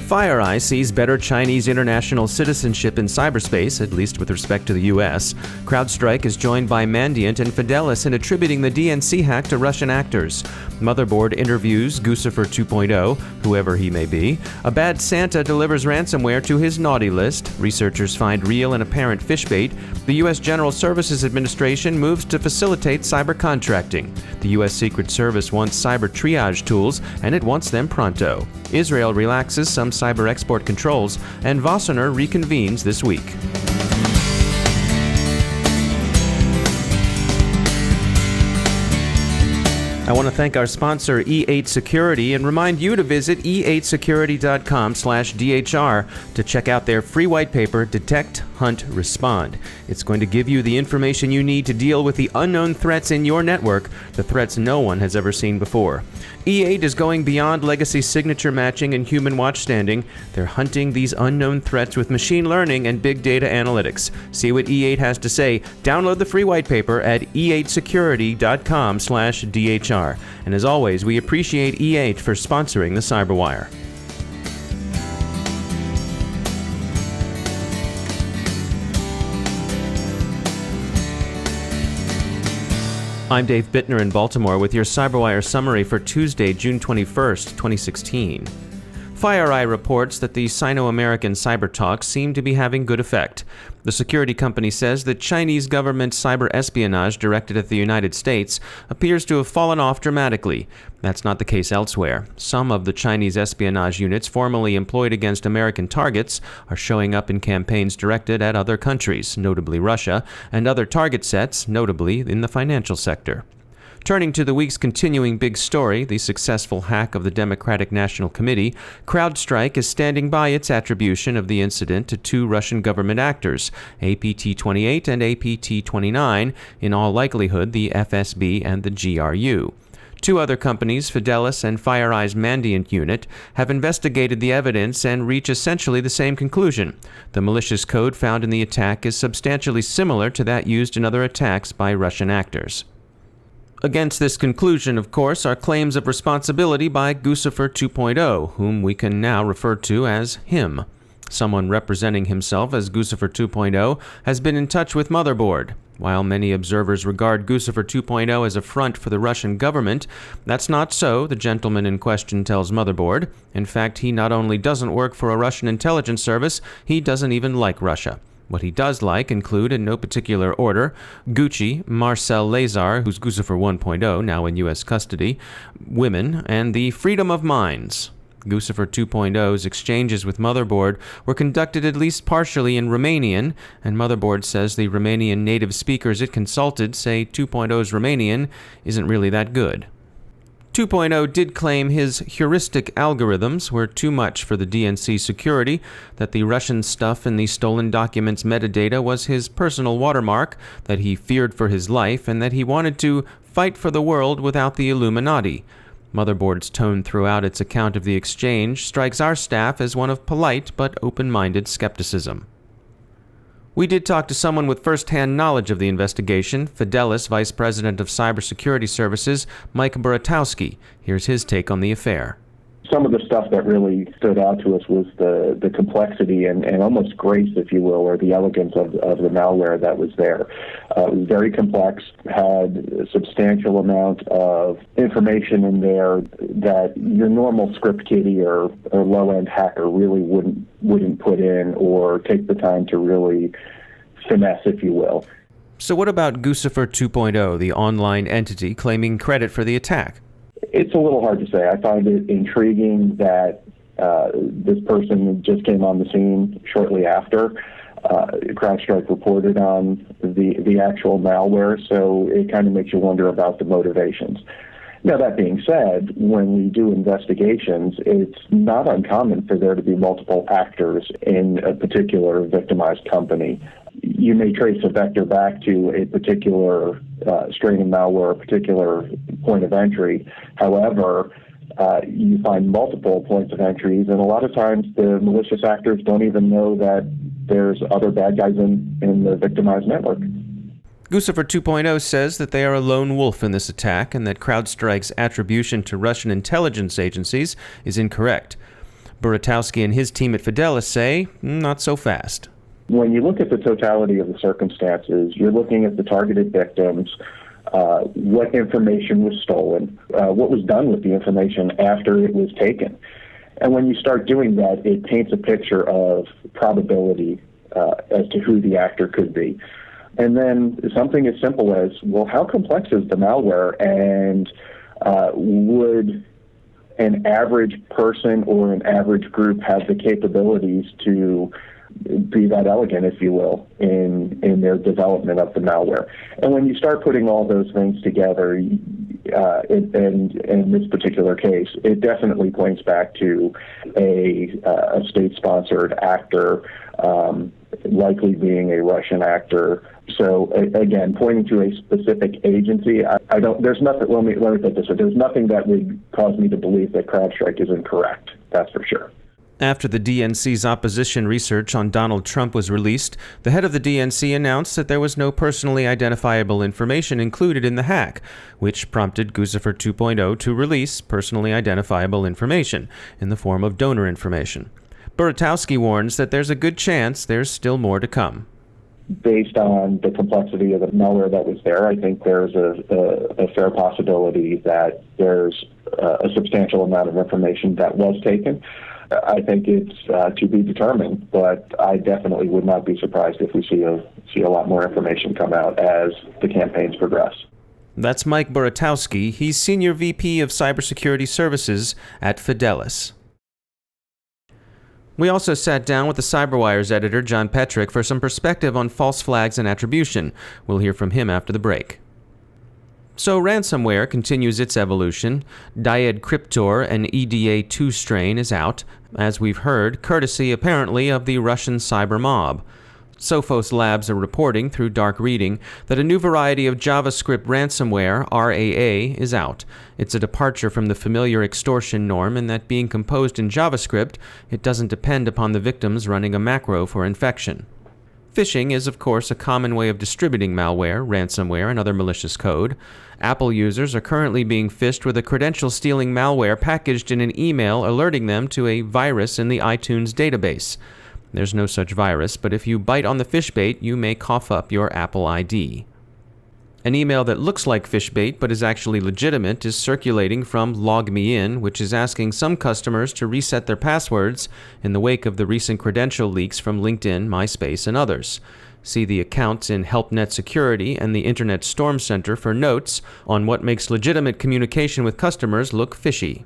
FireEye sees better Chinese international citizenship in cyberspace, at least with respect to the U.S. CrowdStrike is joined by Mandiant and Fidelis in attributing the DNC hack to Russian actors. Motherboard interviews Guccifer 2.0, whoever he may be. A bad Santa delivers ransomware to his naughty list. Researchers find real and apparent fish bait. The U.S. General Services Administration moves to facilitate cyber contracting. The U.S. Secret Service wants cyber triage tools, and it wants them pronto. Israel relaxes some cyber export controls, and Wassenaar reconvenes this week. I want to thank our sponsor, E8 Security, and remind you to visit e8security.com/DHR to check out their free white paper, Detect, Hunt, Respond. It's going to give you the information you need to deal with the unknown threats in your network, the threats no one has ever seen before. E8 is going beyond legacy signature matching and human watch standing. They're hunting these unknown threats with machine learning and big data analytics. See what E8 has to say. Download the free white paper at e8security.com/DHR. And as always, we appreciate E8 for sponsoring the CyberWire. I'm Dave Bittner in Baltimore with your CyberWire summary for Tuesday, June 21st, 2016. FireEye reports that the Sino-American cyber talks seem to be having good effect. The security company says that Chinese government cyber espionage directed at the United States appears to have fallen off dramatically. That's not the case elsewhere. Some of the Chinese espionage units formerly employed against American targets are showing up in campaigns directed at other countries, notably Russia, and other target sets, notably in the financial sector. Turning to the week's continuing big story, the successful hack of the Democratic National Committee, CrowdStrike is standing by its attribution of the incident to two Russian government actors, APT-28 and APT-29, in all likelihood the FSB and the GRU. Two other companies, Fidelis and FireEye's Mandiant unit, have investigated the evidence and reach essentially the same conclusion. The malicious code found in the attack is substantially similar to that used in other attacks by Russian actors. Against this conclusion, of course, are claims of responsibility by Guccifer 2.0, whom we can now refer to as him. Someone representing himself as Guccifer 2.0 has been in touch with Motherboard. While many observers regard Guccifer 2.0 as a front for the Russian government, that's not so, the gentleman in question tells Motherboard. In fact, he not only doesn't work for a Russian intelligence service, he doesn't even like Russia. What he does like include, in no particular order, Gucci, Marcel Lazar, who's Guccifer 1.0, now in U.S. custody, women, and the freedom of minds. Guccifer 2.0's exchanges with Motherboard were conducted at least partially in Romanian, and Motherboard says the Romanian native speakers it consulted say 2.0's Romanian isn't really that good. 2.0 did claim his heuristic algorithms were too much for the DNC security, that the Russian stuff in the stolen documents metadata was his personal watermark, that he feared for his life, and that he wanted to fight for the world without the Illuminati. Motherboard's tone throughout its account of the exchange strikes our staff as one of polite but open-minded skepticism. We did talk to someone with first-hand knowledge of the investigation, Fidelis Vice President of Cybersecurity Services, Mike Buratowski. Here's his take on the affair. Some of the stuff that really stood out to us was the complexity and almost grace, if you will, or the elegance of the malware that was there. It was very complex, had a substantial amount of information in there that your normal script kiddie or low-end hacker really wouldn't put in or take the time to really finesse, if you will. So what about Guccifer 2.0, the online entity claiming credit for the attack? It's a little hard to say. I find it intriguing that this person just came on the scene shortly after CrowdStrike reported on the actual malware, so it kind of makes you wonder about the motivations. Now, that being said, when we do investigations, it's not uncommon for there to be multiple actors in a particular victimized company. You may trace a vector back to a particular strain of malware, a particular point of entry. However, you find multiple points of entries, and a lot of times the malicious actors don't even know that there's other bad guys in the victimized network. Guccifer 2.0 says that they are a lone wolf in this attack and that CrowdStrike's attribution to Russian intelligence agencies is incorrect. Buratowski and his team at Fidelis say, not so fast. When you look at the totality of the circumstances, you're looking at the targeted victims, what information was stolen, what was done with the information after it was taken. And when you start doing that, it paints a picture of probability as to who the actor could be. And then something as simple as, well, how complex is the malware, and would an average person or an average group have the capabilities to be that elegant, if you will, in their development of the malware? And when you start putting all those things together, in this particular case, it definitely points back to a state-sponsored actor, likely being a Russian actor. So again, pointing to a specific agency, I don't. There's nothing. Let me put this way. There's nothing that would cause me to believe that CrowdStrike is incorrect. That's for sure. After the DNC's opposition research on Donald Trump was released, the head of the DNC announced that there was no personally identifiable information included in the hack, which prompted Guccifer 2.0 to release personally identifiable information in the form of donor information. Buratowski warns that there's a good chance there's still more to come. Based on the complexity of the malware that was there, I think there's a fair possibility that there's a substantial amount of information that was taken. I think it's to be determined, but I definitely would not be surprised if we see a lot more information come out as the campaigns progress. That's Mike Buratowski. He's Senior VP of Cybersecurity Services at Fidelis. We also sat down with the CyberWire's editor, John Petrick, for some perspective on false flags and attribution. We'll hear from him after the break. So ransomware continues its evolution. Dyed Cryptor, an EDA2 strain, is out, as we've heard, courtesy apparently of the Russian cyber mob. Sophos Labs are reporting through dark reading that a new variety of JavaScript ransomware, RAA, is out. It's a departure from the familiar extortion norm in that being composed in JavaScript, it doesn't depend upon the victims running a macro for infection. Phishing is, of course, a common way of distributing malware, ransomware, and other malicious code. Apple users are currently being phished with a credential-stealing malware packaged in an email alerting them to a virus in the iTunes database. There's no such virus, but if you bite on the fish bait, you may cough up your Apple ID. An email that looks like fish bait but is actually legitimate is circulating from LogMeIn, which is asking some customers to reset their passwords in the wake of the recent credential leaks from LinkedIn, MySpace, and others. See the accounts in HelpNet Security and the Internet Storm Center for notes on what makes legitimate communication with customers look fishy.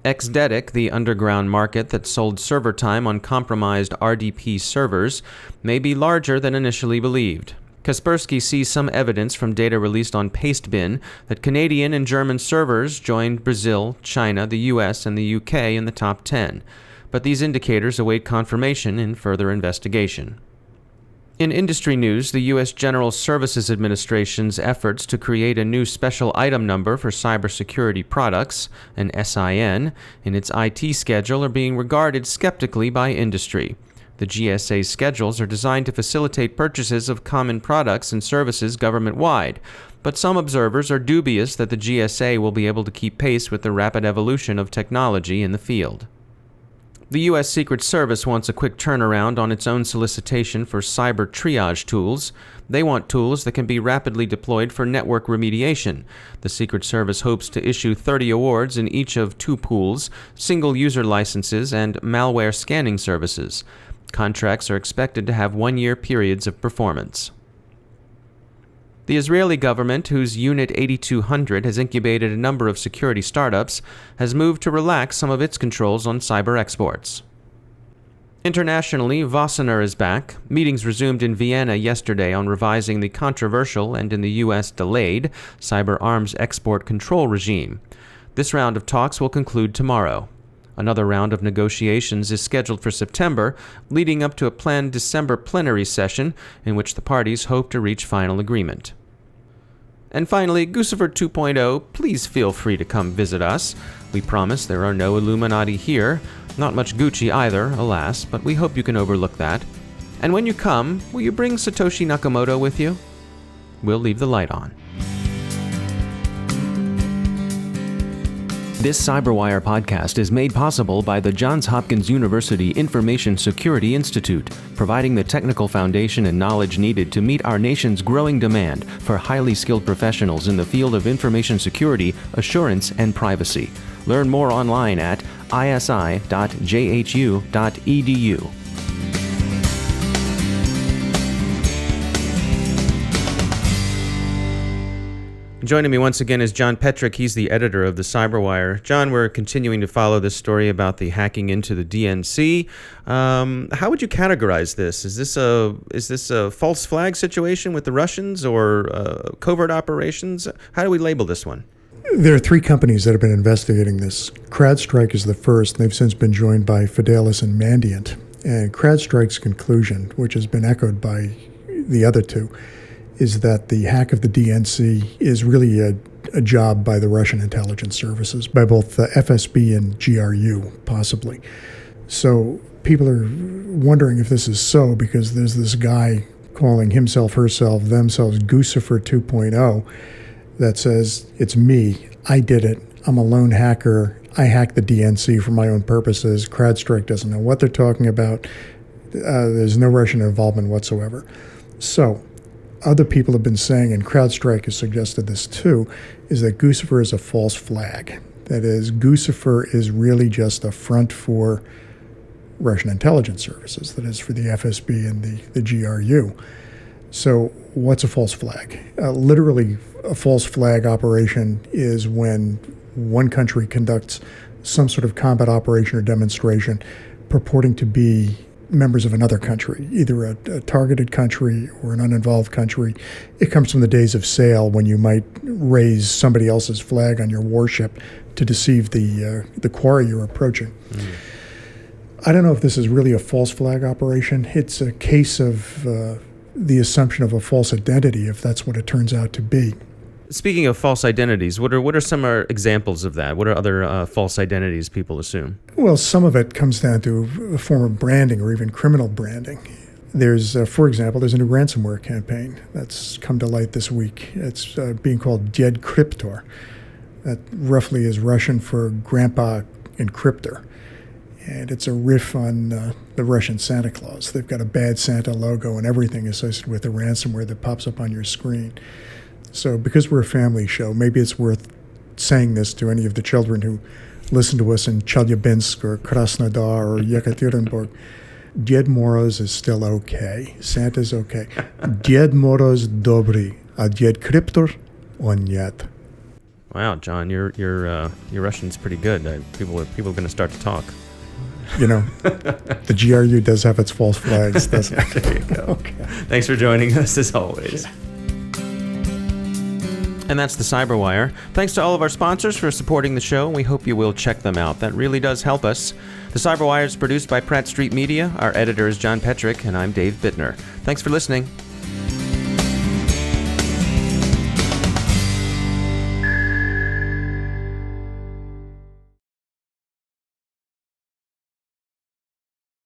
XDedic, the underground market that sold server time on compromised RDP servers, may be larger than initially believed. Kaspersky sees some evidence from data released on Pastebin that Canadian and German servers joined Brazil, China, the US, and the UK in the top 10, but these indicators await confirmation in further investigation. In industry news, the U.S. General Services Administration's efforts to create a new special item number for cybersecurity products, an SIN, in its IT schedule are being regarded skeptically by industry. The GSA's schedules are designed to facilitate purchases of common products and services government-wide, but some observers are dubious that the GSA will be able to keep pace with the rapid evolution of technology in the field. The U.S. Secret Service wants a quick turnaround on its own solicitation for cyber triage tools. They want tools that can be rapidly deployed for network remediation. The Secret Service hopes to issue 30 awards in each of 2 pools, single user licenses, and malware scanning services. Contracts are expected to have 1-year periods of performance. The Israeli government, whose Unit 8200 has incubated a number of security startups, has moved to relax some of its controls on cyber exports. Internationally, Wassenaar is back. Meetings resumed in Vienna yesterday on revising the controversial and in the U.S. delayed cyber arms export control regime. This round of talks will conclude tomorrow. Another round of negotiations is scheduled for September, leading up to a planned December plenary session in which the parties hope to reach final agreement. And finally, Guccifer 2.0, please feel free to come visit us. We promise there are no Illuminati here, not much Gucci either, alas, but we hope you can overlook that. And when you come, will you bring Satoshi Nakamoto with you? We'll leave the light on. This CyberWire podcast is made possible by the Johns Hopkins University Information Security Institute, providing the technical foundation and knowledge needed to meet our nation's growing demand for highly skilled professionals in the field of information security, assurance, and privacy. Learn more online at isi.jhu.edu. Joining me once again is John Petrick. He's the editor of the CyberWire. John, we're continuing to follow this story about the hacking into the DNC. How would you categorize this? Is this a false flag situation with the Russians or covert operations? How do we label this one? There are three companies that have been investigating this. CrowdStrike is the first, and they've since been joined by Fidelis and Mandiant. And CrowdStrike's conclusion, which has been echoed by the other two, is that the hack of the DNC is really a job by the Russian intelligence services, by both the FSB and GRU, possibly. So people are wondering if this is so because there's this guy calling himself, herself, themselves Guccifer 2.0 that says, it's me, I did it, I'm a lone hacker, I hacked the DNC for my own purposes, CrowdStrike doesn't know what they're talking about, there's no Russian involvement whatsoever. So other people have been saying, and CrowdStrike has suggested this too, is that Guccifer is a false flag. That is, Guccifer is really just a front for Russian intelligence services, that is, for the FSB and the GRU. So what's a false flag? Literally, a false flag operation is when one country conducts some sort of combat operation or demonstration purporting to be members of another country, either a targeted country or an uninvolved country. It comes from the days of sail when you might raise somebody else's flag on your warship to deceive the quarry you're approaching. I don't know if this is really a false flag operation. It's a case of the assumption of a false identity, if that's what it turns out to be. Speaking of false identities, what are some examples of that? What are other false identities people assume? Well, some of it comes down to a form of branding or even criminal branding. There's, for example, there's a new ransomware campaign that's come to light this week. It's being called Ded Kryptor. That roughly is Russian for Grandpa Encryptor. And it's a riff on the Russian Santa Claus. They've got a bad Santa logo and everything associated with the ransomware that pops up on your screen. So because we're a family show, maybe it's worth saying this to any of the children who listen to us in Chelyabinsk or Krasnodar or Yekaterinburg. Ded Moroz is still okay. Santa's okay. Ded Moroz dobry, a Ded Kryptor on yet. Wow, John, your Russian's pretty good. People are going to start to talk. You know, the GRU does have its false flags, doesn't it? There you go. Okay. Thanks for joining us, as always. Yeah. And that's the CyberWire. Thanks to all of our sponsors for supporting the show. We hope you will check them out. That really does help us. The CyberWire is produced by Pratt Street Media. Our editor is John Petrick, and I'm Dave Bittner. Thanks for listening.